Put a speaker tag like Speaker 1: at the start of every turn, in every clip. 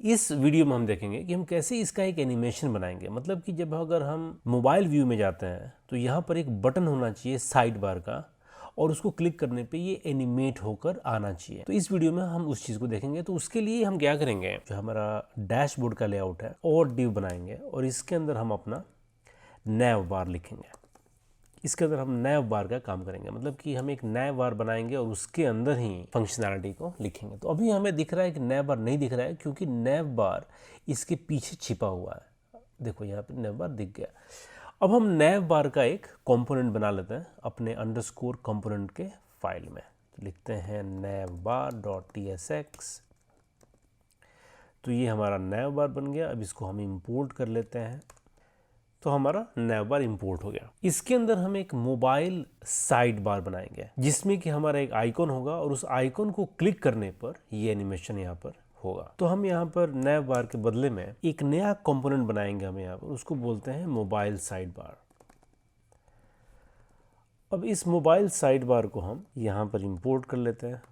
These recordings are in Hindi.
Speaker 1: इस वीडियो में हम देखेंगे कि हम कैसे इसका एक एनिमेशन बनाएंगे। मतलब कि जब अगर हम मोबाइल व्यू में जाते हैं तो यहाँ पर एक बटन होना चाहिए साइड बार का, और उसको क्लिक करने पे ये एनिमेट होकर आना चाहिए। तो इस वीडियो में हम उस चीज़ को देखेंगे। तो उसके लिए हम क्या करेंगे, जो हमारा डैशबोर्ड का लेआउट है और डिव बनाएंगे, और इसके अंदर हम अपना नैव बार लिखेंगे। इसके अंदर हम नैव बार का काम करेंगे, मतलब कि हम एक नैव बार बनाएंगे और उसके अंदर ही फंक्शनैलिटी को लिखेंगे। तो अभी हमें दिख रहा है कि नैव बार नहीं दिख रहा है, क्योंकि नैव बार इसके पीछे छिपा हुआ है। देखो यहाँ पे नैव बार दिख गया। अब हम नैव बार का एक कंपोनेंट बना लेते हैं अपने अंडरस्कोर कंपोनेंट के फाइल में। तो लिखते हैं navbar.tsx। तो ये हमारा नैव बार बन गया। अब इसको हम इंपोर्ट कर लेते हैं। तो हमारा नैव बार इंपोर्ट हो गया। इसके अंदर हम एक मोबाइल साइड बार बनाएंगे, जिसमें कि हमारा एक आइकॉन होगा, और उस आइकॉन को क्लिक करने पर ये एनिमेशन यहाँ पर होगा। तो हम यहाँ पर नैव बार के बदले में एक नया कंपोनेंट बनाएंगे हम यहाँ पर, उसको बोलते हैं मोबाइल साइड बार। अब इस मोबाइल साइड बार को हम यहाँ पर इंपोर्ट कर लेते हैं।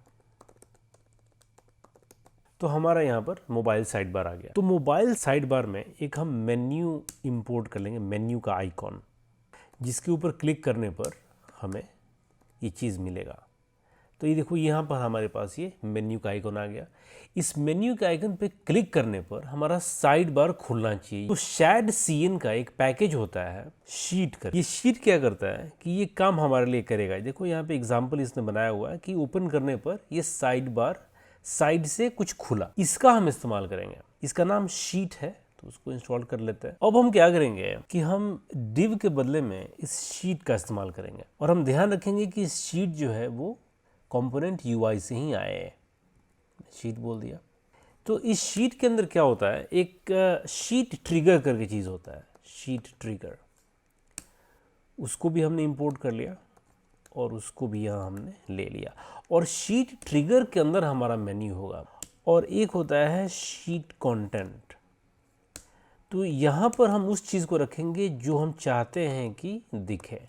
Speaker 1: तो हमारा यहाँ पर मोबाइल साइड बार आ गया। तो मोबाइल साइड बार में एक हम मेन्यू इंपोर्ट कर लेंगे, मेन्यू का आइकॉन, जिसके ऊपर क्लिक करने पर हमें ये चीज़ मिलेगा। तो ये देखो, यहाँ पर हमारे पास ये मेन्यू का आइकॉन आ गया। इस मेन्यू के आइकन पे क्लिक करने पर हमारा साइड बार खुलना चाहिए। तो शैड सीएन का एक पैकेज होता है शीट कर। ये शीट क्या करता है कि ये काम हमारे लिए करेगा। देखो यहाँ पे एग्जांपल इसने बनाया हुआ है कि ओपन करने पर ये साइड बार साइड से कुछ खुला, इसका हम इस्तेमाल करेंगे। इसका नाम शीट है, तो उसको इंस्टॉल कर लेते हैं। अब हम क्या करेंगे कि हम डिव के बदले में इस शीट का इस्तेमाल करेंगे, और हम ध्यान रखेंगे कि शीट जो है वो कंपोनेंट यूआई से ही आए। शीट बोल दिया। तो इस शीट के अंदर क्या होता है, एक शीट ट्रिगर करके चीज़ होता है, शीट ट्रिगर। उसको भी हमने इंपोर्ट कर लिया और उसको भी यहाँ हमने ले लिया। और शीट ट्रिगर के अंदर हमारा मेन्यू होगा, और एक होता है शीट कंटेंट। तो यहाँ पर हम उस चीज़ को रखेंगे जो हम चाहते हैं कि दिखे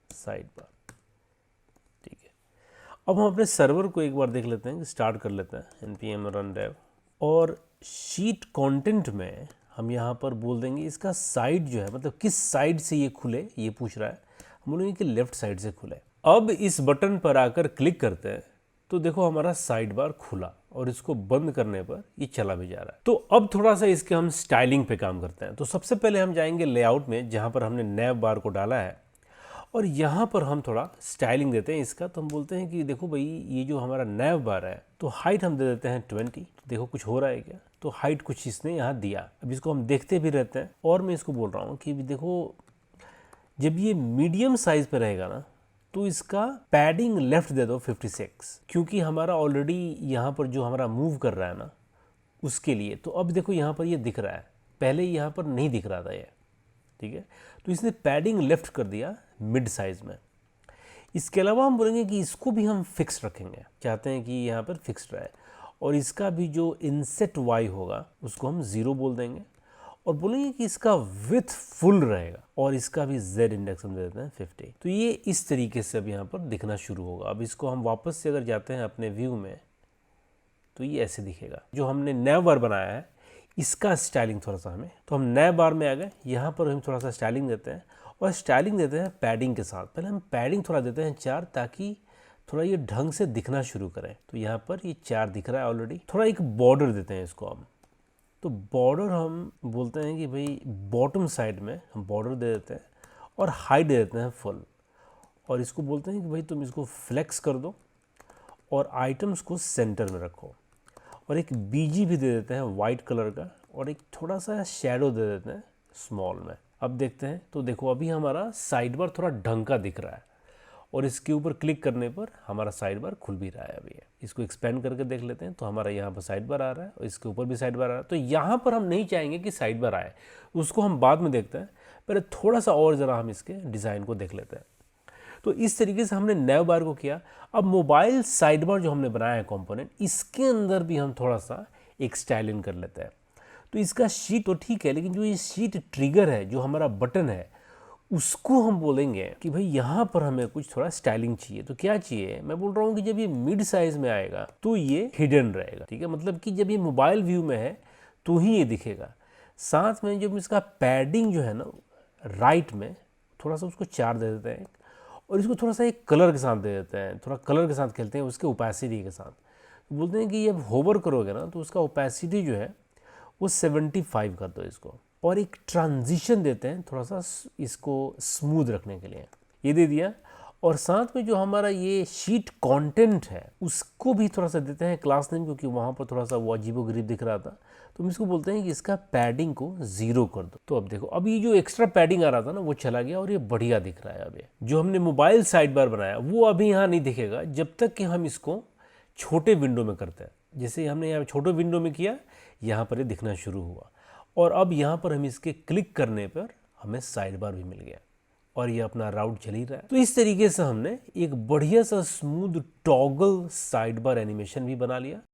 Speaker 1: साइड पर। ठीक है, अब हम अपने सर्वर को एक बार देख लेते हैं, स्टार्ट कर लेते हैं npm run dev, और शीट कंटेंट में हम यहाँ पर बोल देंगे इसका साइड जो है, मतलब किस साइड से ये खुले, ये पूछ रहा है। हम बोलेंगे कि लेफ्ट साइड से खुले। अब इस बटन पर आकर क्लिक करते हैं तो देखो हमारा साइड बार खुला, और इसको बंद करने पर ये चला भी जा रहा है। तो अब थोड़ा सा इसके हम स्टाइलिंग पे काम करते हैं। तो सबसे पहले हम जाएंगे लेआउट में, जहाँ पर हमने नैव बार को डाला है, और यहाँ पर हम थोड़ा स्टाइलिंग देते हैं इसका। तो हम बोलते हैं कि देखो भाई, ये जो हमारा नैव बार है, तो हाइट हम दे देते हैं 20। तो देखो कुछ हो रहा है क्या, तो हाइट कुछ इसने यहाँ दिया। अब इसको हम देखते भी रहते हैं। और मैं इसको बोल रहा हूँ कि देखो, जब ये मीडियम साइज पे रहेगा ना, तो इसका पैडिंग लेफ्ट दे दो 56, क्योंकि हमारा ऑलरेडी यहाँ पर जो हमारा मूव कर रहा है ना, उसके लिए। तो अब देखो यहाँ पर ये दिख रहा है, पहले यहाँ पर नहीं दिख रहा था ये। ठीक है, तो इसने पैडिंग लेफ्ट कर दिया मिड साइज में। इसके अलावा हम बोलेंगे कि इसको भी हम फिक्स रखेंगे, चाहते हैं कि यहाँ पर फिक्स रहे, और इसका भी जो इनसेट वाई होगा उसको हम 0 बोल देंगे, और बोलेंगे कि इसका विथ फुल रहेगा, और इसका भी z इंडेक्स हम दे देते हैं 50। तो ये इस तरीके से अब यहाँ पर दिखना शुरू होगा। अब इसको हम वापस से अगर जाते हैं अपने व्यू में, तो ये ऐसे दिखेगा। जो हमने नैव बार बनाया है, इसका स्टाइलिंग थोड़ा सा हमें, तो हम नैव बार में आ गए। यहाँ पर हम थोड़ा सा स्टाइलिंग देते हैं, और स्टाइलिंग देते हैं पैडिंग के साथ। पहले हम पैडिंग थोड़ा देते हैं 4, ताकि थोड़ा ये ढंग से दिखना शुरू करें। तो यहाँ पर ये 4 दिख रहा है ऑलरेडी। थोड़ा एक बॉर्डर देते हैं इसको हम। तो बॉर्डर हम बोलते हैं कि भाई बॉटम साइड में हम बॉर्डर दे देते हैं, और हाइट दे देते हैं फुल, और इसको बोलते हैं कि भाई तुम इसको फ्लेक्स कर दो, और आइटम्स को सेंटर में रखो, और एक बीजी भी दे देते हैं वाइट कलर का, और एक थोड़ा सा शैडो दे देते हैं स्मॉल में। अब देखते हैं, तो देखो अभी हमारा साइड बार थोड़ा ढंग का दिख रहा है, और इसके ऊपर क्लिक करने पर हमारा साइड बार खुल भी रहा है। अभी इसको एक्सपेंड करके देख लेते हैं, तो हमारा यहाँ पर साइड बार आ रहा है, और इसके ऊपर भी साइड बार आ रहा है। तो यहाँ पर हम नहीं चाहेंगे कि साइड बार आए, उसको हम बाद में देखते हैं। पहले थोड़ा सा और ज़रा हम इसके डिज़ाइन को देख लेते हैं। तो इस तरीके से हमने नैव बार को किया। अब मोबाइल साइड बार जो हमने बनाया है कंपोनेंट, इसके अंदर भी हम थोड़ा सा एक स्टाइलिंग कर लेते हैं। तो इसका शीट तो ठीक है, लेकिन जो ये शीट ट्रिगर है, जो हमारा बटन है, उसको हम बोलेंगे कि भाई यहाँ पर हमें कुछ थोड़ा स्टाइलिंग चाहिए। तो क्या चाहिए, मैं बोल रहा हूँ कि जब ये मिड साइज में आएगा तो ये हिडन रहेगा। ठीक है, मतलब कि जब ये मोबाइल व्यू में है तो ही ये दिखेगा। साथ में जब इसका पैडिंग जो है ना राइट में थोड़ा सा उसको 4 दे देते हैं और इसको थोड़ा सा एक कलर के साथ दे देते हैं, थोड़ा कलर के साथ खेलते हैं उसके ओपेसिटी के साथ। तो बोलते हैं कि जब होवर करोगे ना तो उसका ओपेसिटी जो है वो 75 कर दो इसको, और एक ट्रांजिशन देते हैं थोड़ा सा इसको स्मूथ रखने के लिए, ये दे दिया। और साथ में जो हमारा ये शीट कंटेंट है उसको भी थोड़ा सा देते हैं क्लास नेम, क्योंकि वहाँ पर थोड़ा सा वो अजीबोगरीब दिख रहा था, तो हम इसको बोलते हैं कि इसका पैडिंग को 0 कर दो। तो अब देखो, अब ये जो एक्स्ट्रा पैडिंग आ रहा था ना वो चला गया और ये बढ़िया दिख रहा है। अब ये जो हमने मोबाइल साइड बार बनाया वो अभी यहाँ नहीं दिखेगा जब तक कि हम इसको छोटे विंडो में करते हैं। जैसे हमने यहाँ छोटे विंडो में किया, यहाँ पर ये दिखना शुरू हुआ, और अब यहाँ पर हम इसके क्लिक करने पर हमें साइड बार भी मिल गया और ये अपना राउट चल ही रहा है। तो इस तरीके से हमने एक बढ़िया सा smooth toggle side bar animation भी बना लिया।